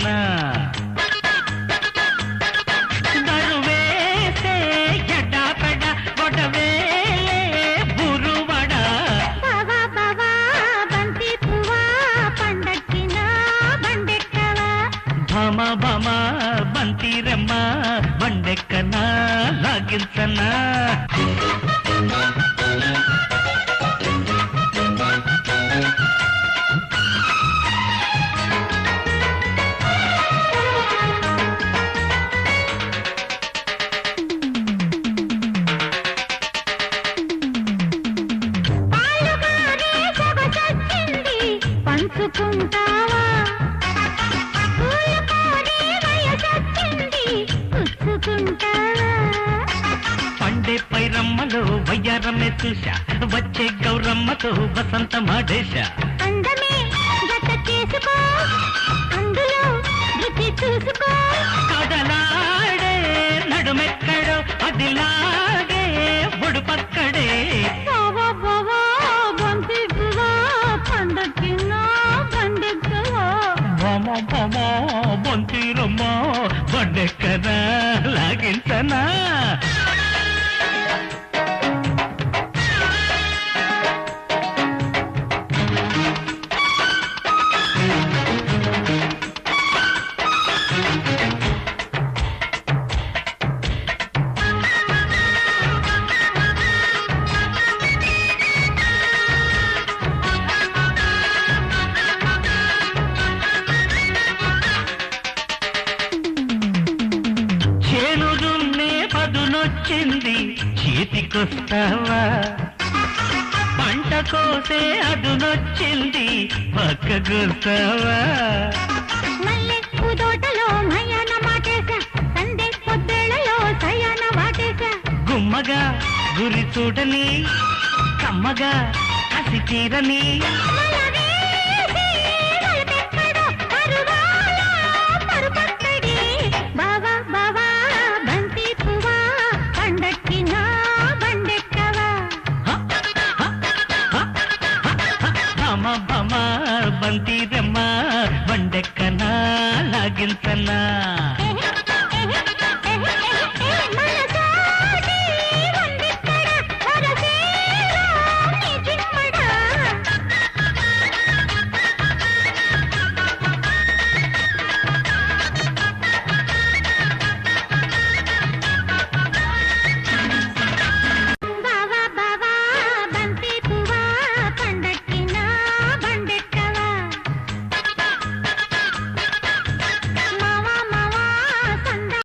లాగించనా దరువేసే ఎడాపెడ గొడవేలే బురువడ బావా బావా బంతి పువ్వా పండక్కిన బండెక్కవా భామ భామ బంతిరమ్మ బండెక్కనా లాగించనా పంచుకుంటావా పుచ్చుకుంటావా పండే పైరమ్మలో వయ్యారమ్మే చూశా వచ్చే గౌరమ్మతో వసంతమాడేశా అందమే జత చేసుకో అందులో రుచి చూసుకో కదలాడే నడుమెక్కడో అదిలాగే ఒడుపక్కడే బావా బావా బంతి పువ్వా పండక్కిన బండెక్కవా భామ భామ బంతిరమ్మ బండెక్కనా లాగించనా పదునొచ్చింది చేతికొస్తావా పంట కోసే అదునొచ్చింది పక్కకొస్తావా మల్లె పూదోటలో మయాన మాటేశా సందే పొద్దేళ్లలో సయాన వాటేశా గుమ్మగా గురి చూడని కమ్మగా కసి తీరని బావా బావా బంతి పువ్వా పండక్కిన బండెక్కవా భామ భామ బంతిరమ్మ బండెక్కనా లాగించనా మనసు